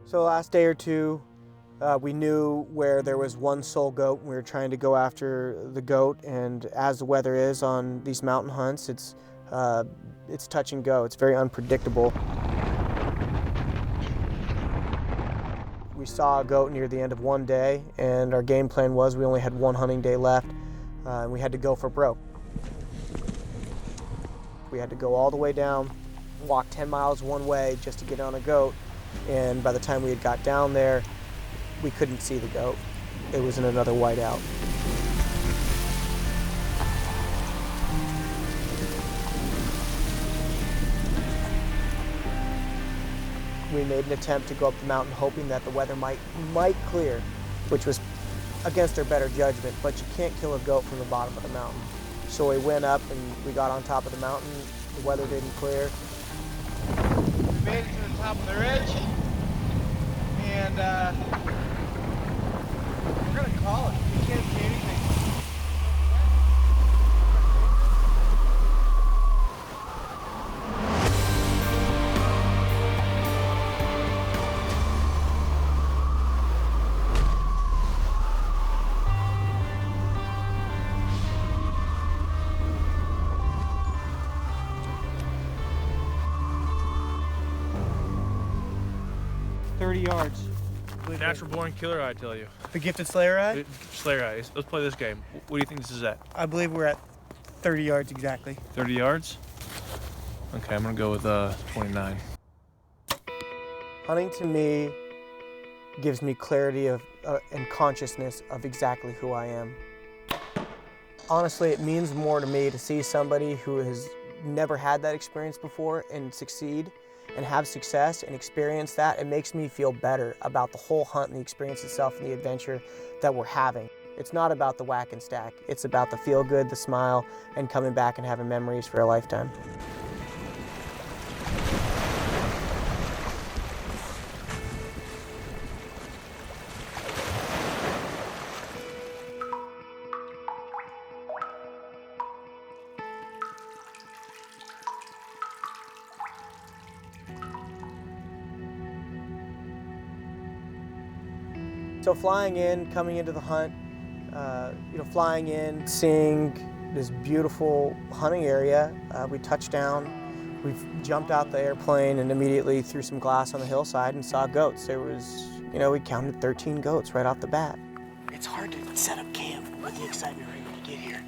So the last day or two, we knew where there was one sole goat. We were trying to go after the goat, and as the weather is on these mountain hunts, it's touch and go. It's very unpredictable. We saw a goat near the end of one day, and our game plan was we only had one hunting day left, and we had to go for broke. We had to go all the way down, walk 10 miles one way just to get on a goat, and by the time we had got down there, we couldn't see the goat. It was in another whiteout. We made an attempt to go up the mountain hoping that the weather might clear, which was against our better judgment, but you can't kill a goat from the bottom of the mountain. So we went up and we got on top of the mountain. The weather didn't clear. We made it to the top of the ridge, and we're gonna call it. We can't see anything. 30 yards. Natural born killer, I tell you. The gifted Slayer eye? Slayer eye. Let's play this game. What do you think this is at? I believe we're at 30 yards exactly. 30 yards? Okay, I'm gonna go with 29. Hunting to me gives me clarity of and consciousness of exactly who I am. Honestly, it means more to me to see somebody who has never had that experience before and succeed and have success and experience that. It makes me feel better about the whole hunt and the experience itself and the adventure that we're having. It's not about the whack and stack. It's about the feel good, the smile, and coming back and having memories for a lifetime. So flying in, coming into the hunt, flying in, seeing this beautiful hunting area, we touched down, we jumped out the airplane and immediately threw some glass on the hillside and saw goats. There was, we counted 13 goats right off the bat. It's hard to set up camp with the excitement right when you get here.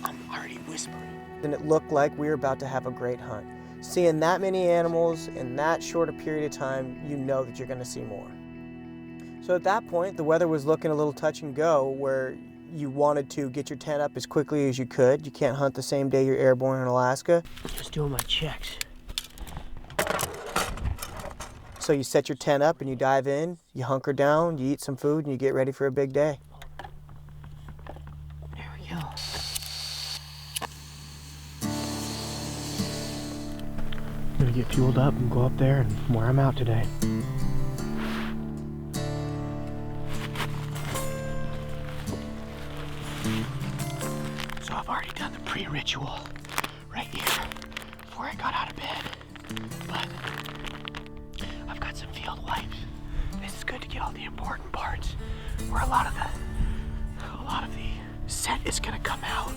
I'm already whispering. And it looked like we were about to have a great hunt. Seeing that many animals in that short a period of time, you know that you're gonna see more. So at that point, the weather was looking a little touch and go, where you wanted to get your tent up as quickly as you could. You can't hunt the same day you're airborne in Alaska. Just doing my checks. So you set your tent up and you dive in, you hunker down, you eat some food, and you get ready for a big day. There we go. I'm gonna get fueled up and go up there and wear them out today. So I've already done the pre-ritual right here before I got out of bed, but I've got some field wipes. This is good to get all the important parts where a lot of the scent is gonna come out.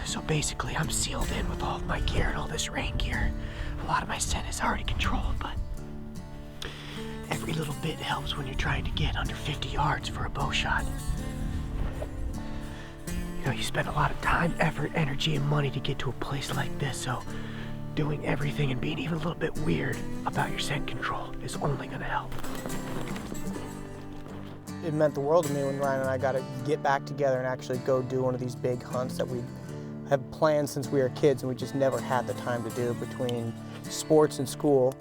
So basically I'm sealed in with all of my gear and all this rain gear. A lot of my scent is already controlled, but every little bit helps when you're trying to get under 50 yards for a bow shot. You spend a lot of time, effort, energy, and money to get to a place like this, so doing everything and being even a little bit weird about your scent control is only gonna help. It meant the world to me when Ryan and I got to get back together and actually go do one of these big hunts that we have planned since we were kids and we just never had the time to do between sports and school.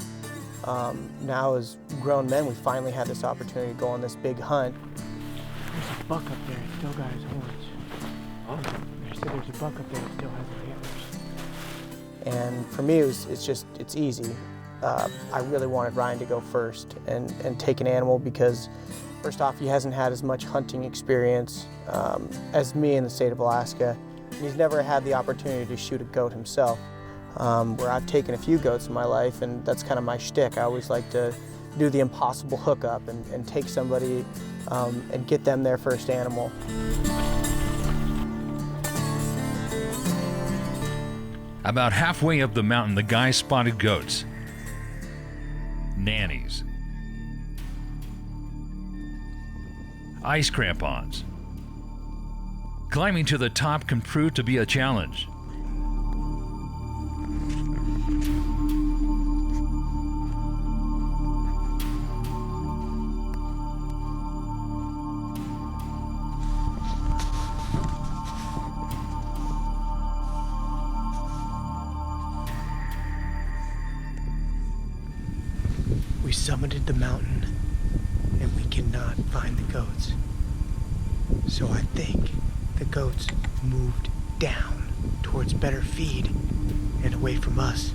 Now as grown men, we finally had this opportunity to go on this big hunt. There's a buck up there, it still got his horns. There's a buck up there that still has the antlers. And for me, it's easy. I really wanted Ryan to go first and take an animal because, first off, he hasn't had as much hunting experience as me in the state of Alaska. And he's never had the opportunity to shoot a goat himself, where I've taken a few goats in my life, and that's kind of my shtick. I always like to do the impossible hookup and take somebody and get them their first animal. About halfway up the mountain, the guys spotted goats. Nannies. Ice crampons. Climbing to the top can prove to be a challenge. We summited the mountain and we cannot find the goats. So I think the goats moved down towards better feed and away from us.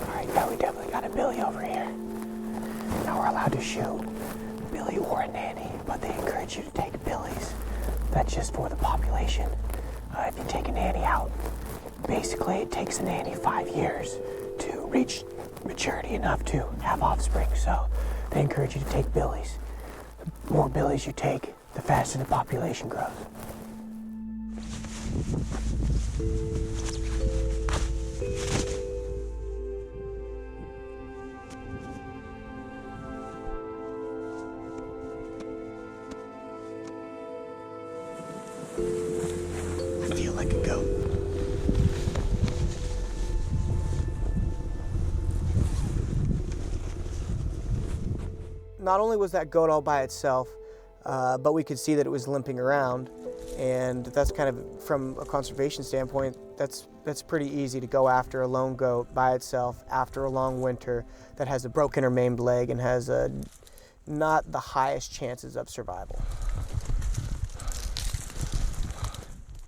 Alright, now we definitely got a billy over here. Now we're allowed to shoot billy or a nanny, but they encourage you to take billies. That's just for the population. If you take a nanny out, basically it takes a nanny 5 years to reach maturity enough to have offspring. So they encourage you to take billies. The more billies you take, the faster the population grows. Feel like a goat. Not only was that goat all by itself, but we could see that it was limping around, and that's kind of, from a conservation standpoint, that's pretty easy to go after a lone goat by itself after a long winter that has a broken or maimed leg and has not the highest chances of survival.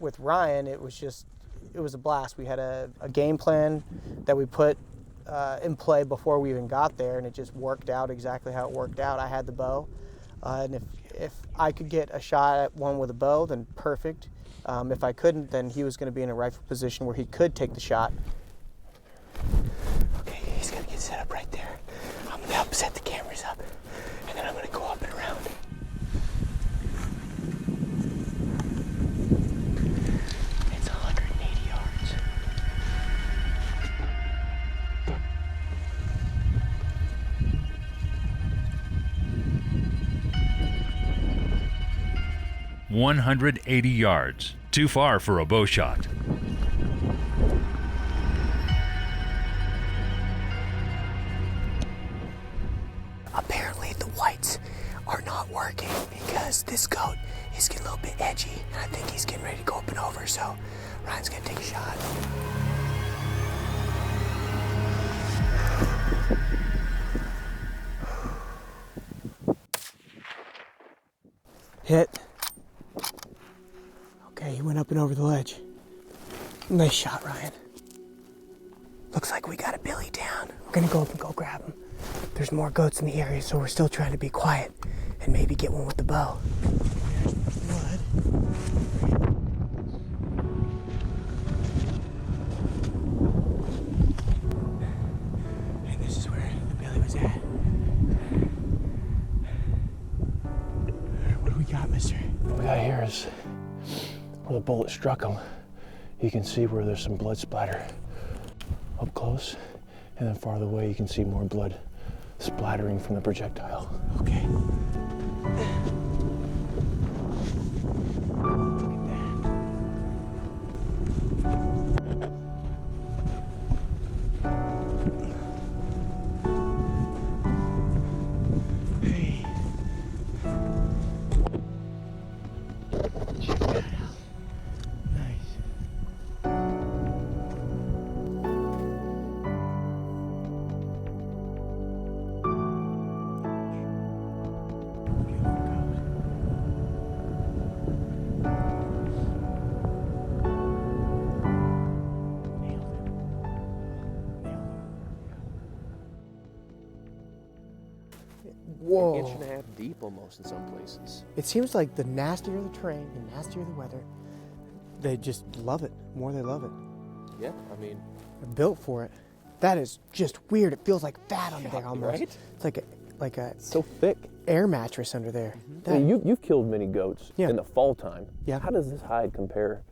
With Ryan, it was a blast. We had a game plan that we put in play before we even got there, and it just worked out exactly how it worked out. I had the bow, and if I could get a shot at one with a bow, then perfect. If I couldn't, then he was going to be in a rifle position where he could take the shot. Okay, he's gonna get set up right there. I'm gonna help set the cameras up, and then I'm gonna go up and around. It's 180 yards. "180 yards. Too far for a bow shot." Apparently the whites are not working because this goat is getting a little bit edgy, and I think he's getting ready to go up and over, so Ryan's gonna take a shot. Hit. Okay, he went up and over the ledge. Nice shot, Ryan. Looks like we got a billy down. We're gonna go up and go grab him. There's more goats in the area, so we're still trying to be quiet and maybe get one with the bow. And this is where the billy was at. What do we got, mister? What we got here is where the bullet struck him. You can see where there's some blood splatter up close, and then farther away you can see more blood splattering from the projectile. Okay. Hey. Check that out. Nice. Whoa. An inch and a half deep almost in some places. It seems like the nastier the terrain, the nastier the weather, they just love it. The more they love it. Yeah, I mean, They're built for it. That is just weird. It feels like fat under there almost. right? It's like a so thick. air mattress under there. I mean, you've killed many goats Yeah. in the fall time. Yeah. How does this hide compare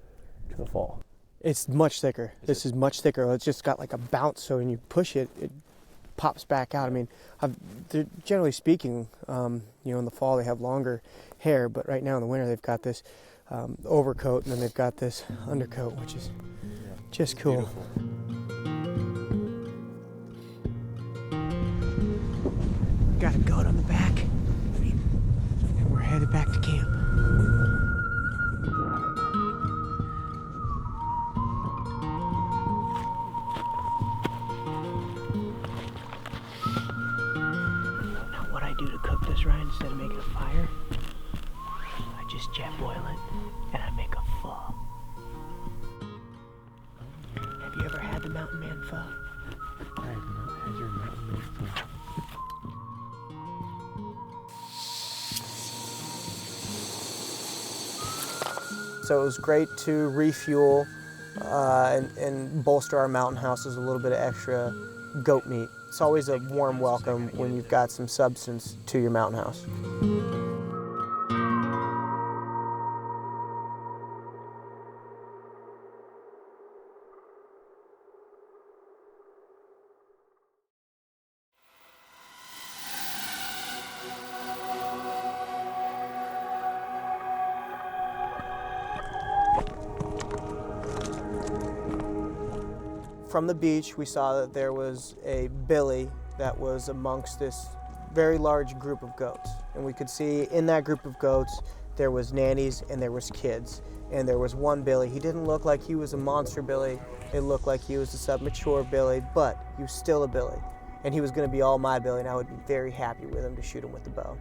to the fall? It's much thicker. This is much thicker. It's just got like a bounce, so when you push it, it pops back out. I mean, generally speaking, in the fall they have longer hair, but right now in the winter they've got this overcoat, and then they've got this undercoat, which is just cool. Beautiful. Got a goat on the back, and we're headed back to camp. Now what I do to cook this, Ryan, instead of making a fire, I just jet boil it, and I make a pho. Have you ever had the Mountain Man pho? I have not had your mountain man pho. So it was great to refuel and bolster our mountain houses with a little bit of extra goat meat. It's always a warm welcome when you've got some substance to your mountain house. From the beach, we saw that there was a billy that was amongst this very large group of goats. And we could see in that group of goats, there was nannies and there was kids. And there was one billy. He didn't look like he was a monster billy. It looked like he was a submature billy, but he was still a billy. And he was gonna be all my billy, and I would be very happy with him to shoot him with the bow.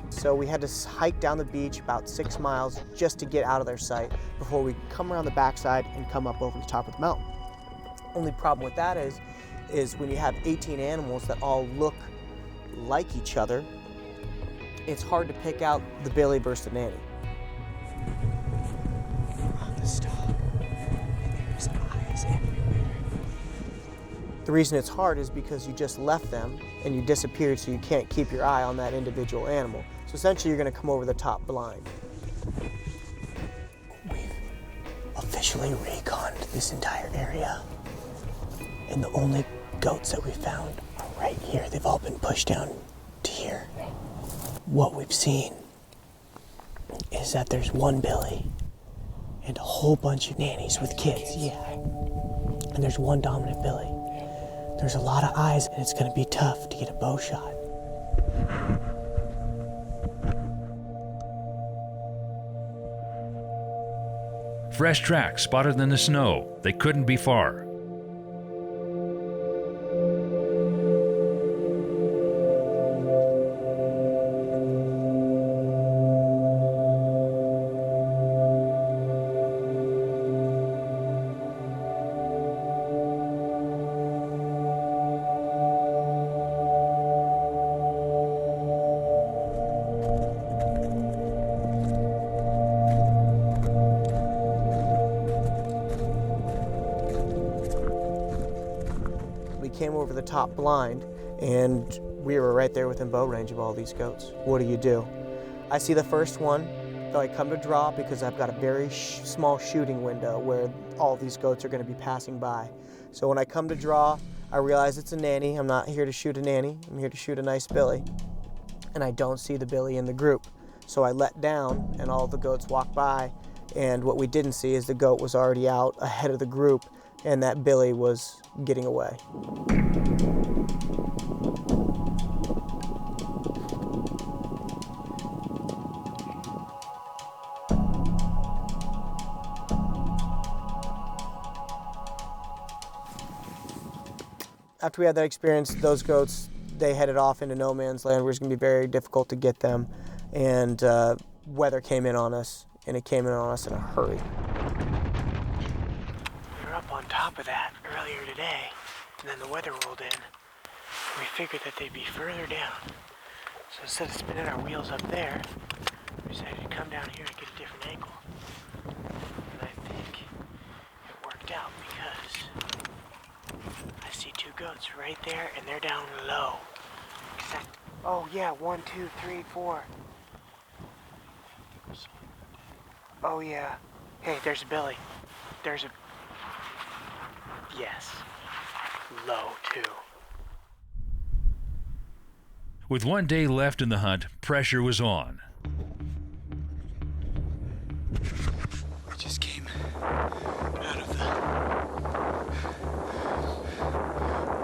So we had to hike down the beach about 6 miles just to get out of their sight before we come around the backside and come up over the top of the mountain. Only problem with that is when you have 18 animals that all look like each other, it's hard to pick out the billy versus the nanny. On the stalk, and there's eyes everywhere. The reason it's hard is because you just left them and you disappeared, so you can't keep your eye on that individual animal. So essentially you're gonna come over the top blind. We've officially reconned this entire area. And the only goats that we found are right here. They've all been pushed down to here. What we've seen is that there's one billy and a whole bunch of nannies with kids. Yeah. And there's one dominant billy. There's a lot of eyes, and it's gonna be tough to get a bow shot. Fresh tracks spotted in the snow. They couldn't be far. Came over the top blind, and we were right there within bow range of all these goats. What do? I see the first one, so I come to draw because I've got a very small shooting window where all these goats are going to be passing by. So when I come to draw, I realize it's a nanny. I'm not here to shoot a nanny. I'm here to shoot a nice billy. And I don't see the billy in the group. So I let down, and all the goats walk by, and what we didn't see is the goat was already out ahead of the group, and that billy was getting away. After we had that experience, those goats, they headed off into no man's land where it was going to be very difficult to get them, and weather came in on us, and it came in on us in a hurry. We were up on top of that earlier today, and then the weather rolled in. We figured that they'd be further down, So instead of spinning our wheels up there, we decided to come down here and get a different angle. And I think it worked out because I see two goats right there and they're down low. Exact. Oh yeah, 1, 2, 3, 4. Oh yeah. Hey, there's a Billy. There's a... Yes. Low too. With 1 day left in the hunt, pressure was on. I just came out of the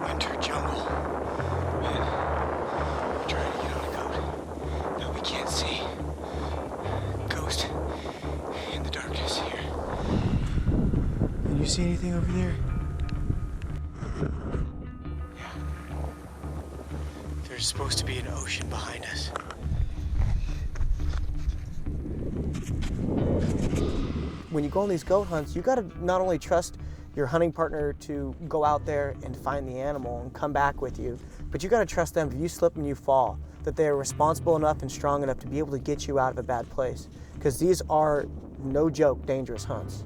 winter jungle and we're trying to get on a goat that we can't see. Ghost in the darkness here. Can you see anything over there? There's supposed to be an ocean behind us. When you go on these goat hunts, you gotta not only trust your hunting partner to go out there and find the animal and come back with you, but you gotta trust them if you slip and you fall, that they're responsible enough and strong enough to be able to get you out of a bad place. Because these are, no joke, dangerous hunts.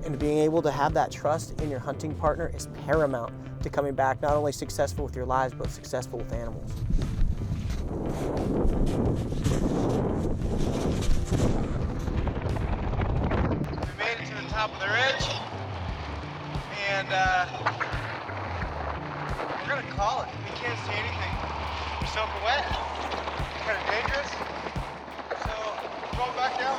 And being able to have that trust in your hunting partner is paramount to coming back not only successful with your lives, but successful with animals. We made it to the top of the ridge, and we're gonna call it. We can't see anything. We're soaking wet, kind of dangerous, so we're going back down.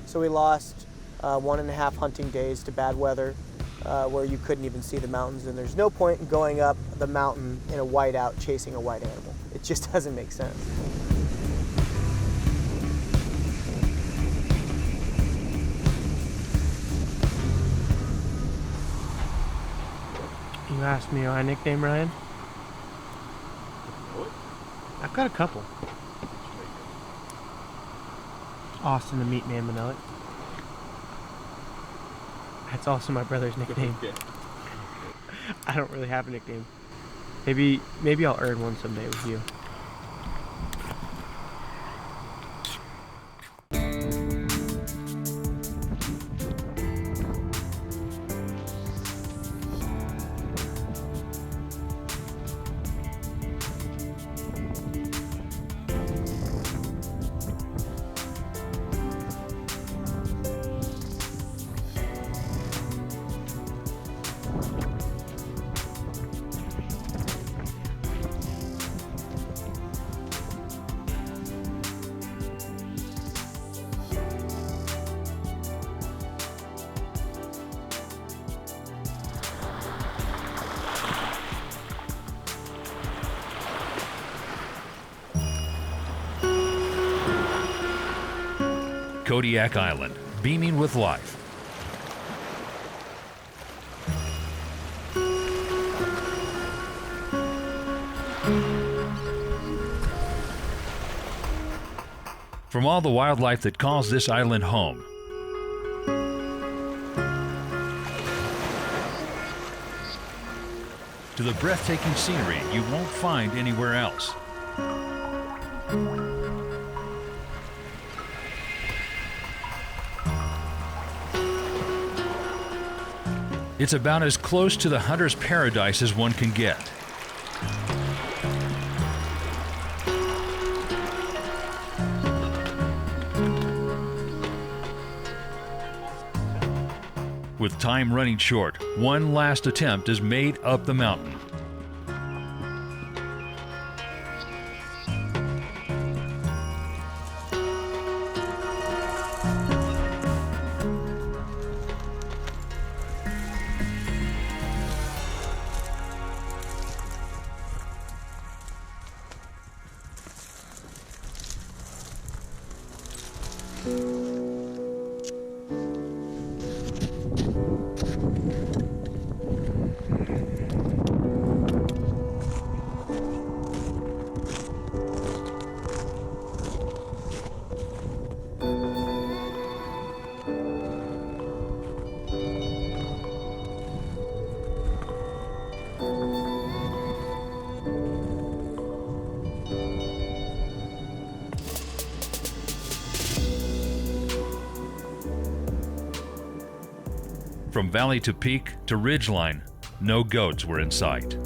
So we lost 1.5 hunting days to bad weather, where you couldn't even see the mountains, and there's no point in going up the mountain in a whiteout chasing a white animal. It just doesn't make sense. You asked me my nickname, Ryan? I've got a couple. Austin the Meat Man Manelli. That's also my brother's nickname. I don't really have a nickname. Maybe I'll earn one someday with you. Kodiak Island, beaming with life. From all the wildlife that calls this island home, to the breathtaking scenery you won't find anywhere else. It's about as close to the hunter's paradise as one can get. With time running short, one last attempt is made up the mountain. From valley to peak to ridgeline, no goats were in sight.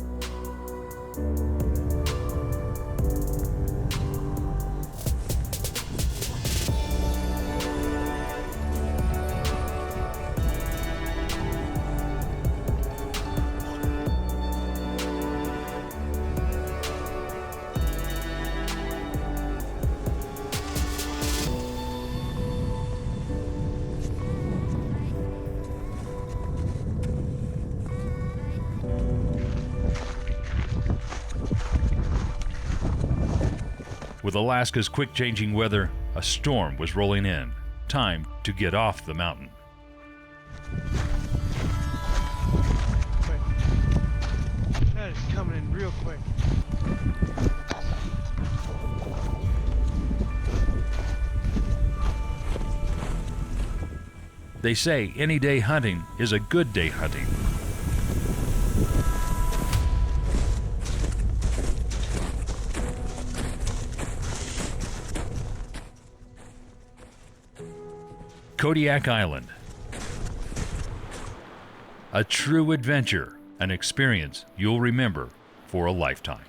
With Alaska's quick-changing weather, a storm was rolling in. Time to get off the mountain. Quick. That is coming in real quick. They say any day hunting is a good day hunting. Kodiak Island. A true adventure, an experience you'll remember for a lifetime.